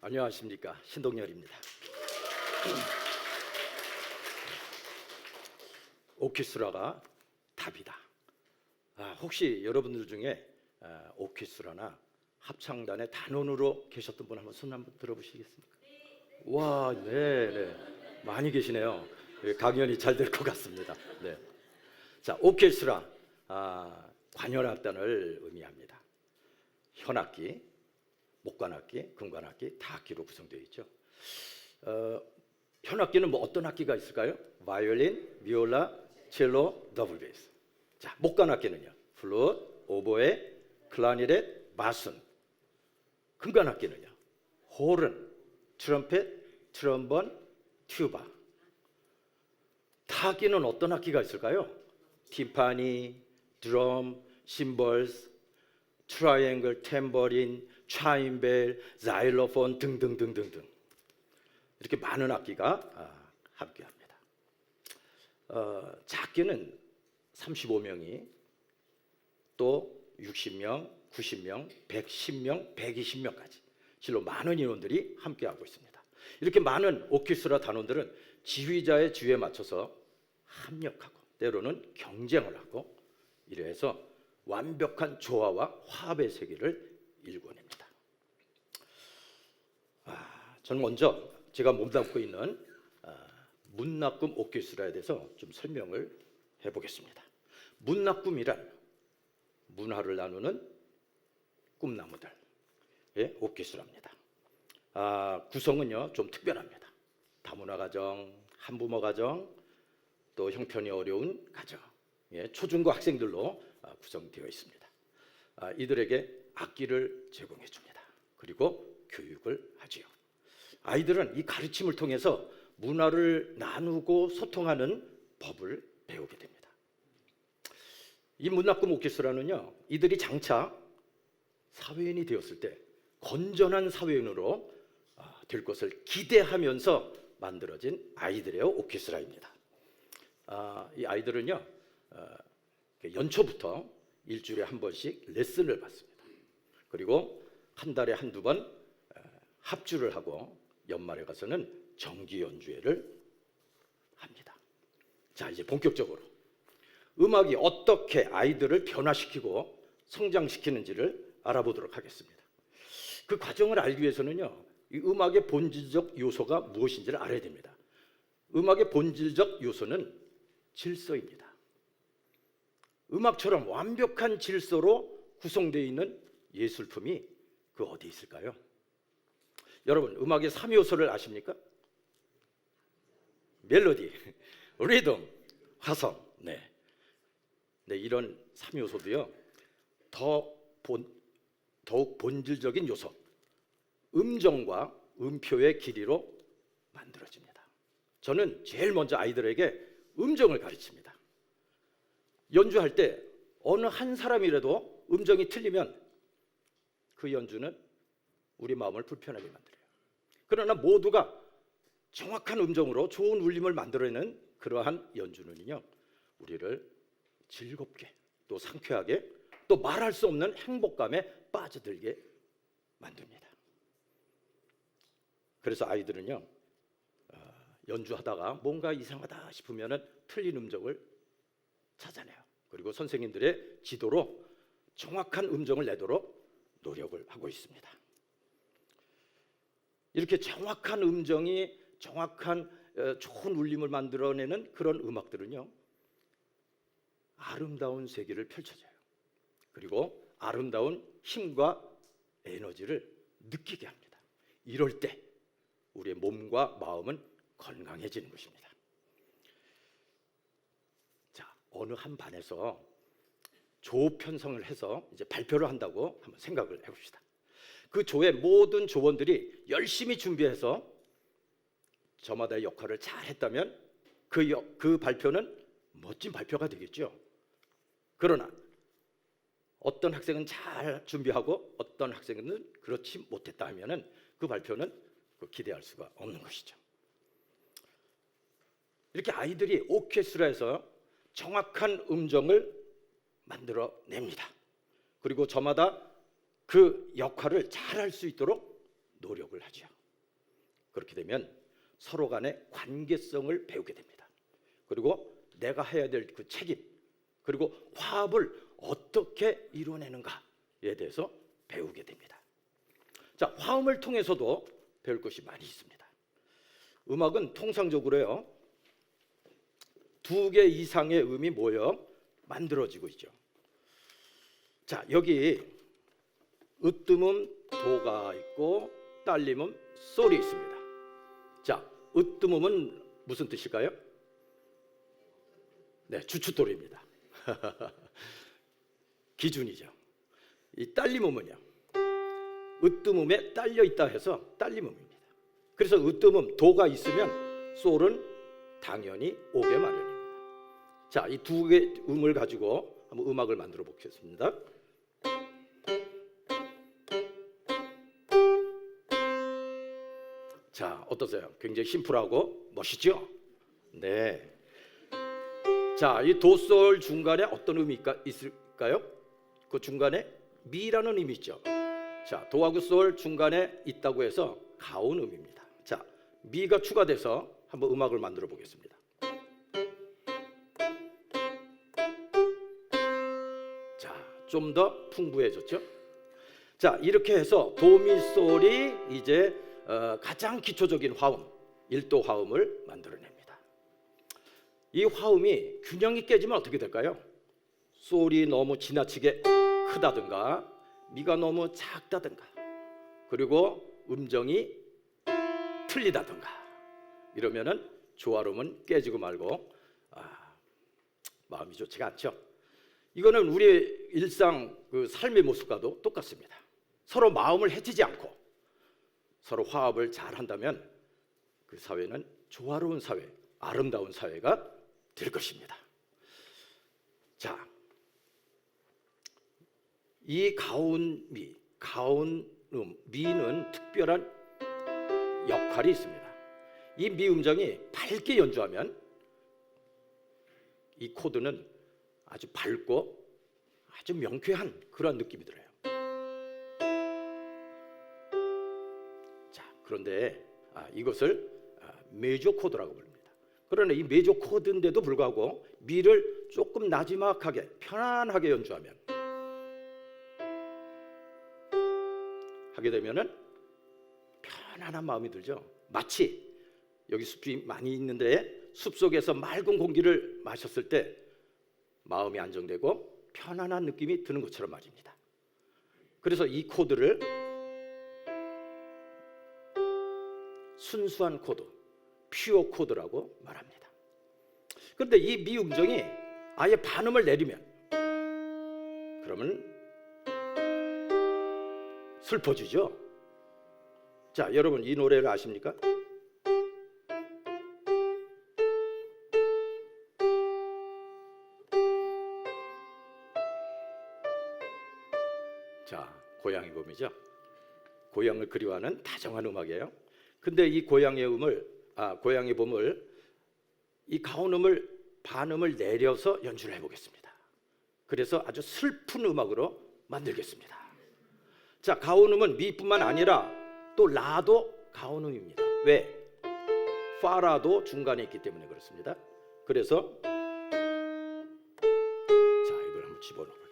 안녕하십니까, 신동열입니다. 오케스트라가 답이다. 혹시 여러분들 중에 오케스트라나 합창단의 단원으로 계셨던 분 한번 손 한번 들어보시겠습니까? 와, 네. 많이 계시네요. 강연이 잘 될 것 같습니다. 네. 자, 오케스트라 관현악단을 의미합니다. 현악기, 목관악기, 금관악기, 다악기로 구성되어 있죠. 현악기는 뭐 어떤 악기가 있을까요? 바이올린, 비올라, 첼로, 더블 베이스. 자, 목관악기는요. 플룻, 오보에, 클라리넷, 바순. 금관악기는요. 호른, 트럼펫, 트럼본, 튜바. 타악기는 어떤 악기가 있을까요? 팀파니, 드럼, 심벌스, 트라이앵글, 탬버린, 차임벨, 자일로폰 등등등등등. 이렇게 많은 악기가 함께합니다. 작게는 35명이 또 60명, 90명, 110명, 120명까지 실로 많은 인원들이 함께하고 있습니다. 이렇게 많은 오케스트라 단원들은 지휘자의 지휘에 맞춰서 합력하고 때로는 경쟁을 하고 이래서 완벽한 조화와 화합의 세계를 일궈냅니다. 저는 먼저 제가 몸담고 있는 문낙금 오케스트라에 대해서 좀 설명을 해보겠습니다. 문낙금이란 문화를 나누는 꿈나무들의 오케스트라입니다. 구성은요 좀 특별합니다. 다문화 가정, 한부모 가정, 또 형편이 어려운 가정, 초중고 학생들로 구성되어 있습니다. 이들에게 악기를 제공해 줍니다. 그리고 교육을 하지요. 아이들은 이 가르침을 통해서 문화를 나누고 소통하는 법을 배우게 됩니다. 이 문낙금 오케스트라는요, 이들이 장차 사회인이 되었을 때 건전한 사회인으로 될 것을 기대하면서 만들어진 아이들의 오케스트라입니다. 이 아이들은요, 연초부터 일주일에 한 번씩 레슨을 받습니다. 그리고 한 달에 한두 번 합주를 하고 연말에 가서는 정기 연주회를 합니다. 자, 이제 본격적으로 음악이 어떻게 아이들을 변화시키고 성장시키는지를 알아보도록 하겠습니다. 그 과정을 알기 위해서는요, 이 음악의 본질적 요소가 무엇인지를 알아야 됩니다. 음악의 본질적 요소는 질서입니다. 음악처럼 완벽한 질서로 구성되어 있는 예술품이 그 어디 있을까요? 여러분, 음악의 3요소를 아십니까? 멜로디, 리듬, 화성. 네, 이런 3요소도요 더욱 본질적인 요소, 음정과 음표의 길이로 만들어집니다. 저는 제일 먼저 아이들에게 음정을 가르칩니다. 연주할 때 어느 한 사람이라도 음정이 틀리면 그 연주는 우리 마음을 불편하게 만들어요. 그러나 모두가 정확한 음정으로 좋은 울림을 만들어내는 그러한 연주는요, 우리를 즐겁게 또 상쾌하게 또 말할 수 없는 행복감에 빠져들게 만듭니다. 그래서 아이들은요, 연주하다가 뭔가 이상하다 싶으면 틀린 음정을 찾아내요. 그리고 선생님들의 지도로 정확한 음정을 내도록 노력을 하고 있습니다. 이렇게 정확한 음정이 정확한 좋은 울림을 만들어내는 그런 음악들은요, 아름다운 세계를 펼쳐줘요. 그리고 아름다운 힘과 에너지를 느끼게 합니다. 이럴 때 우리의 몸과 마음은 건강해지는 것입니다. 자, 어느 한 반에서 조 편성을 해서 이제 발표를 한다고 한번 생각을 해봅시다. 그 조의 모든 조원들이 열심히 준비해서 저마다의 역할을 잘 했다면 그 발표는 멋진 발표가 되겠죠. 그러나 어떤 학생은 잘 준비하고 어떤 학생은 그렇지 못했다 하면은 그 발표는 기대할 수가 없는 것이죠. 이렇게 아이들이 오케스트라에서 정확한 음정을 만들어냅니다. 그리고 저마다 그 역할을 잘 할 수 있도록 노력을 하죠. 그렇게 되면 서로 간의 관계성을 배우게 됩니다. 그리고 내가 해야 될 그 책임, 그리고 화합을 어떻게 이뤄내는가에 대해서 배우게 됩니다. 자, 화음을 통해서도 배울 것이 많이 있습니다. 음악은 통상적으로요, 2개 이상의 음이 모여 만들어지고 있죠. 자, 여기 으뜸음 도가 있고 딸림음 솔이 있습니다. 자, 으뜸음은 무슨 뜻일까요? 네, 주춧돌입니다. 기준이죠. 이 딸림음은요, 으뜸음에 딸려 있다 해서 딸림음입니다. 그래서 으뜸음 도가 있으면 솔은 당연히 오게 마련입니다. 자, 이 2개 음을 가지고 한번 음악을 만들어 보겠습니다. 자, 어떠세요? 굉장히 심플하고 멋있죠? 네. 자, 이 도솔 중간에 어떤 음이 있을까요? 그 중간에 미라는 음이 있죠. 자, 도하고 솔 중간에 있다고 해서 가온음입니다. 자, 미가 추가돼서 한번 음악을 만들어 보겠습니다. 자, 좀 더 풍부해졌죠? 자, 이렇게 해서 도미솔이 이제 가장 기초적인 화음, 1도 화음을 만들어냅니다. 이 화음이 균형이 깨지면 어떻게 될까요? 솔이 너무 지나치게 크다든가 미가 너무 작다든가 그리고 음정이 틀리다든가 이러면은 조화음은 깨지고 말고 마음이 좋지가 않죠. 이거는 우리 일상 그 삶의 모습과도 똑같습니다. 서로 마음을 해치지 않고 서로 화합을 잘 한다면 그 사회는 조화로운 사회, 아름다운 사회가 될 것입니다. 자, 이 가온미, 가온음, 미는 특별한 역할이 있습니다. 이 미 음정이 밝게 연주하면 이 코드는 아주 밝고 아주 명쾌한 그런 느낌이 들어요. 자, 그런데 이것을 메이저 코드라고 부릅니다. 그러나 이 메이저 코드인데도 불구하고 미를 조금 나지막하게 편안하게 연주하면 하게 되면은 편안한 마음이 들죠. 마치 여기 숲이 많이 있는데 숲속에서 맑은 공기를 마셨을 때 마음이 안정되고 편안한 느낌이 드는 것처럼 말입니다. 그래서 이 코드를 순수한 코드, 퓨어 코드라고 말합니다. 그런데 이 미 음정이 아예 반음을 내리면 그러면 슬퍼지죠. 자, 여러분 이 노래를 아십니까? 자, 고양이 봄이죠. 고향을 그리워하는 다정한 음악이에요. 근데 이 고양이 봄을 이 가온음을 반음을 내려서 연주를 해보겠습니다. 그래서 아주 슬픈 음악으로 만들겠습니다. 자, 가온음은 미뿐만 아니라 또 라도 가온음입니다. 왜? 파라도 중간에 있기 때문에 그렇습니다. 그래서 자, 이걸 한번 집어넣어 보겠습니다.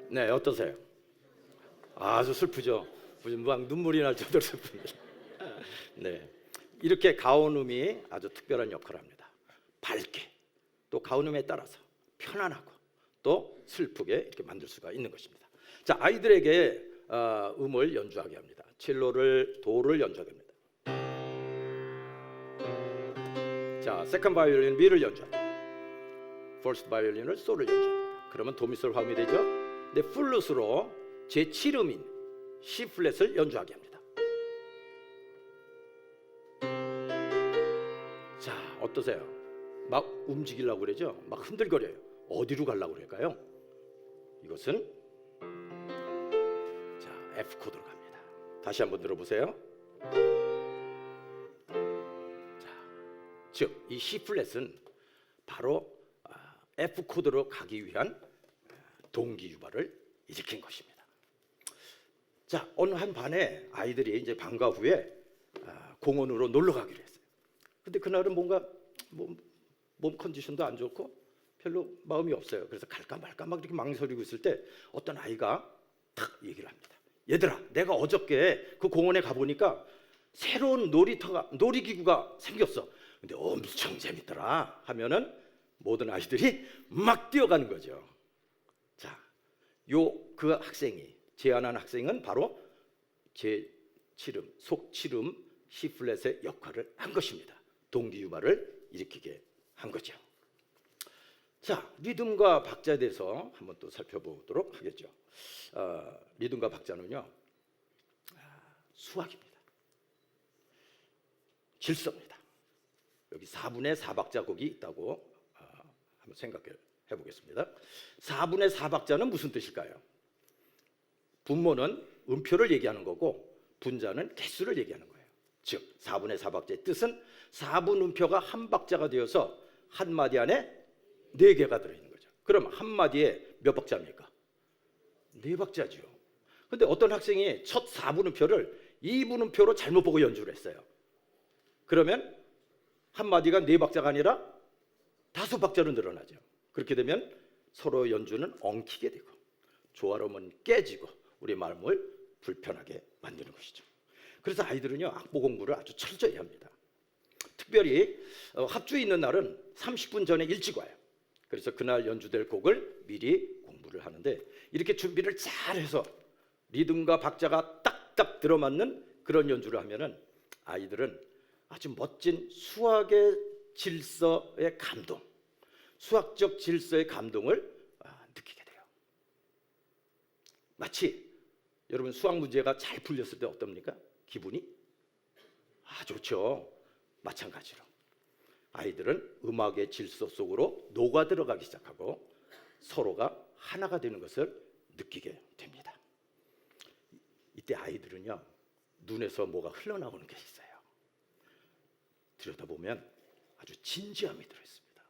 네, 어떠세요? 아주 슬프죠. 막 눈물이 날 정도로 슬픕니다. 네, 이렇게 가온음이 아주 특별한 역할을 합니다. 밝게 또 가온음에 따라서 편안하고 또 슬프게 이렇게 만들 수가 있는 것입니다. 자, 아이들에게 음을 연주하게 합니다. 첼로를 도를 연주하게 합니다. 자, 세컨드 바이올린 미를 연주합니다. 퍼스트 바이올린을 솔을 연주합니다. 그러면 도미솔 화음이 되죠. 근데 플룻으로 제7음인 C 플랫을 연주하게 합니다. 자, 어떠세요? 막 움직이려고 그러죠? 막 흔들거려요. 어디로 가려고 그럴까요? 이것은 자, F 코드로 갑니다. 다시 한번 들어보세요. 자, 즉 이 C 플랫은 바로 F 코드로 가기 위한 동기 유발을 일으킨 것입니다. 자, 어느 한 반에 아이들이 이제 방과 후에 공원으로 놀러 가기로 했어요. 근데 그날은 뭔가 몸 컨디션도 안 좋고 별로 마음이 없어요. 그래서 갈까 말까 막 이렇게 망설이고 있을 때 어떤 아이가 탁 얘기를 합니다. 얘들아, 내가 어저께 그 공원에 가보니까 새로운 놀이기구가 생겼어. 근데 엄청 재밌더라 하면은 모든 아이들이 막 뛰어가는 거죠. 자, 그 학생이 제안한 학생은 바로 제7음, 속칠음 C 플랫의 역할을 한 것입니다. 동기 유발을 일으키게 한 거죠. 자, 리듬과 박자에 대해서 한번 또 살펴보도록 하겠죠. 리듬과 박자는요, 수학입니다. 질서입니다. 여기 4분의 4박자 곡이 있다고 한번 생각해 보겠습니다. 4분의 4박자는 무슨 뜻일까요? 분모는 음표를 얘기하는 거고 분자는 개수를 얘기하는 거예요. 즉 4분의 4박자의 뜻은 4분 음표가 한 박자가 되어서 한 마디 안에 4개가 들어있는 거죠. 그럼 한 마디에 몇 박자입니까? 4박자죠. 근데 어떤 학생이 첫 4분 음표를 2분 음표로 잘못 보고 연주를 했어요. 그러면 한 마디가 4박자가 아니라 5박자로 늘어나죠. 그렇게 되면 서로 연주는 엉키게 되고 조화로움은 깨지고 우리 마음을 불편하게 만드는 것이죠. 그래서 아이들은요, 악보 공부를 아주 철저히 합니다. 특별히 합주 있는 날은 30분 전에 일찍 와요. 그래서 그날 연주될 곡을 미리 공부를 하는데 이렇게 준비를 잘해서 리듬과 박자가 딱딱 들어맞는 그런 연주를 하면은 아이들은 아주 멋진 수학의 질서의 감동, 수학적 질서의 감동을 느끼게 돼요. 마치 여러분 수학 문제가 잘 풀렸을 때 어떻습니까? 기분이 좋죠. 마찬가지로 아이들은 음악의 질서 속으로 녹아 들어가기 시작하고 서로가 하나가 되는 것을 느끼게 됩니다. 이때 아이들은요, 눈에서 뭐가 흘러나오는 게 있어요. 들여다보면 아주 진지함이 들어있습니다.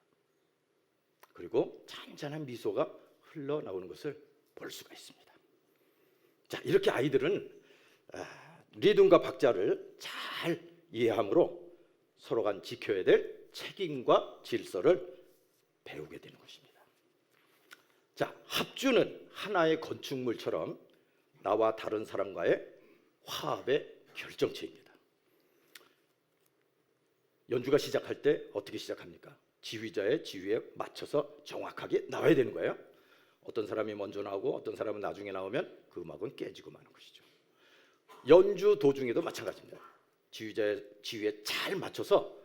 그리고 잔잔한 미소가 흘러나오는 것을 볼 수가 있습니다. 자, 이렇게 아이들은 리듬과 박자를 잘 이해함으로 서로 간 지켜야 될 책임과 질서를 배우게 되는 것입니다. 자, 합주는 하나의 건축물처럼 나와 다른 사람과의 화합의 결정체입니다. 연주가 시작할 때 어떻게 시작합니까? 지휘자의 지휘에 맞춰서 정확하게 나와야 되는 거예요. 어떤 사람이 먼저 나오고 어떤 사람은 나중에 나오면 그 음악은 깨지고 마는 것이죠. 연주 도중에도 마찬가지입니다. 지휘자의 지휘에 잘 맞춰서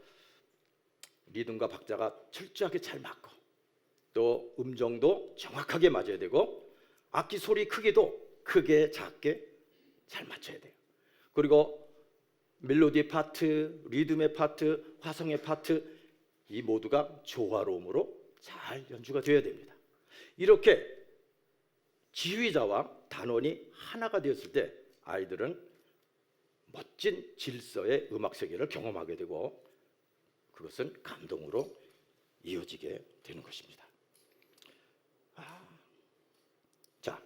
리듬과 박자가 철저하게 잘 맞고 또 음정도 정확하게 맞아야 되고 악기 소리 크기도 크게 작게 잘 맞춰야 돼요. 그리고 멜로디의 파트, 리듬의 파트, 화성의 파트 이 모두가 조화로움으로 잘 연주가 되어야 됩니다. 이렇게 지휘자와 단원이 하나가 되었을 때 아이들은 멋진 질서의 음악 세계를 경험하게 되고 그것은 감동으로 이어지게 되는 것입니다. 자,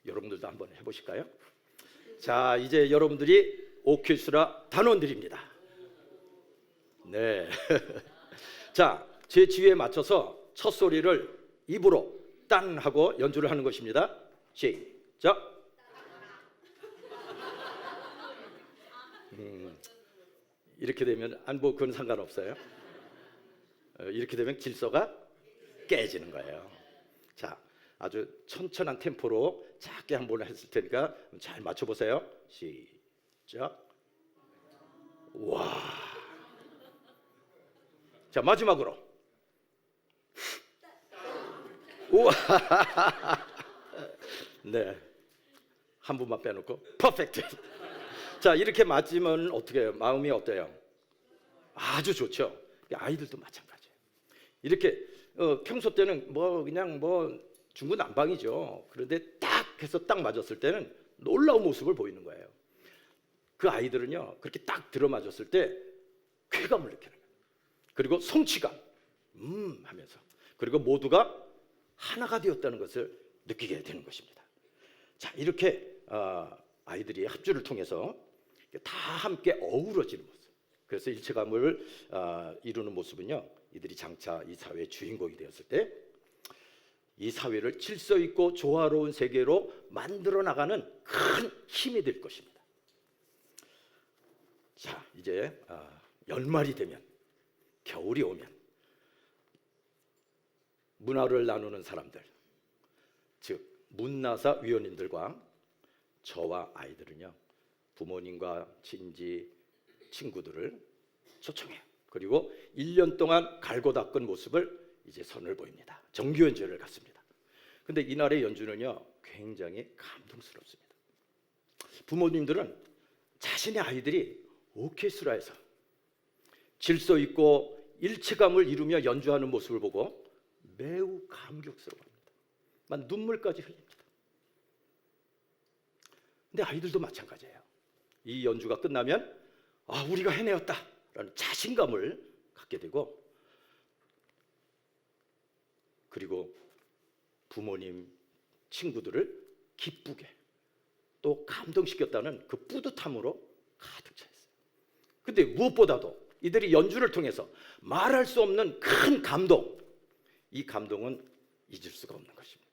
여러분들도 한번 해보실까요? 자, 이제 여러분들이 오케스트라 단원들입니다. 네. 자, 제 지휘에 맞춰서 첫 소리를 입으로 딴 하고 연주를 하는 것입니다. 시작. 이렇게 되면 그건 상관없어요. 이렇게 되면 질서가 깨지는 거예요. 자, 아주 천천한 템포로 작게 한번 했을 테니까 잘 맞춰보세요. 시작. 와. 자, 마지막으로. 우와. 네. 한 분만 빼놓고 퍼펙트. 자, 이렇게 맞으면 어떻게 해요? 마음이 어때요? 아주 좋죠. 아이들도 마찬가지예요. 이렇게 평소 때는 뭐 그냥 뭐 중구난방이죠. 그런데 딱 해서 딱 맞았을 때는 놀라운 모습을 보이는 거예요. 그 아이들은요, 그렇게 딱 들어맞았을 때 쾌감을 느끼는 거예요. 그리고 성취감 하면서, 그리고 모두가 하나가 되었다는 것을 느끼게 되는 것입니다. 자, 이렇게 아이들이 합주를 통해서 다 함께 어우러지는 모습, 그래서 일체감을 이루는 모습은요, 이들이 장차 이 사회의 주인공이 되었을 때 이 사회를 질서 있고 조화로운 세계로 만들어 나가는 큰 힘이 될 것입니다. 자, 이제 연말이 되면, 겨울이 오면 문화를 나누는 사람들, 즉 문나사 위원님들과 저와 아이들은요, 부모님과 친지, 친구들을 초청해요. 그리고 1년 동안 갈고 닦은 모습을 이제 선을 보입니다. 정규 연주를 갖습니다. 근데 이날의 연주는요, 굉장히 감동스럽습니다. 부모님들은 자신의 아이들이 오케스트라에서 질서 있고 일체감을 이루며 연주하는 모습을 보고 매우 감격스러워합니다. 막 눈물까지 흘립니다. 근데 아이들도 마찬가지예요. 이 연주가 끝나면 우리가 해내었다라는 자신감을 갖게 되고, 그리고 부모님, 친구들을 기쁘게 또 감동시켰다는 그 뿌듯함으로 가득 차 있어요. 근데 무엇보다도 이들이 연주를 통해서 말할 수 없는 큰 감동, 이 감동은 잊을 수가 없는 것입니다.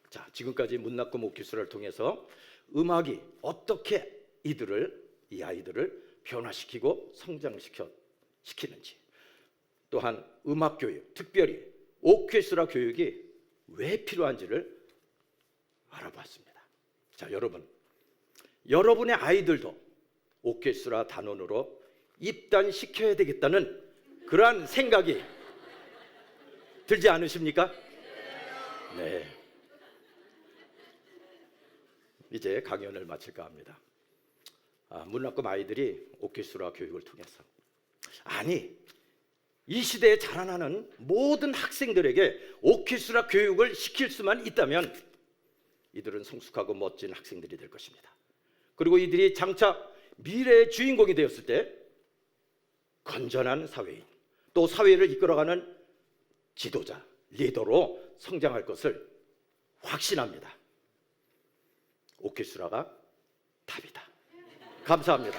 자, 지금까지 문낙금 오케스트라를 통해서 음악이 어떻게 이 아이들을 변화시키고 성장시키는지, 또한 음악 교육, 특별히 오케스트라 교육이 왜 필요한지를 알아봤습니다. 자, 여러분의 아이들도 오케스트라 단원으로 입단시켜야 되겠다는 그러한 생각이 들지 않으십니까? 네. 이제 강연을 마칠까 합니다. 문낙금 아이들이 오케스트라 교육을 통해서, 이 시대에 자라나는 모든 학생들에게 오케스트라 교육을 시킬 수만 있다면 이들은 성숙하고 멋진 학생들이 될 것입니다. 그리고 이들이 장차 미래의 주인공이 되었을 때 건전한 사회인, 또 사회를 이끌어가는 지도자, 리더로 성장할 것을 확신합니다. 오케스트라가 답이다. 감사합니다.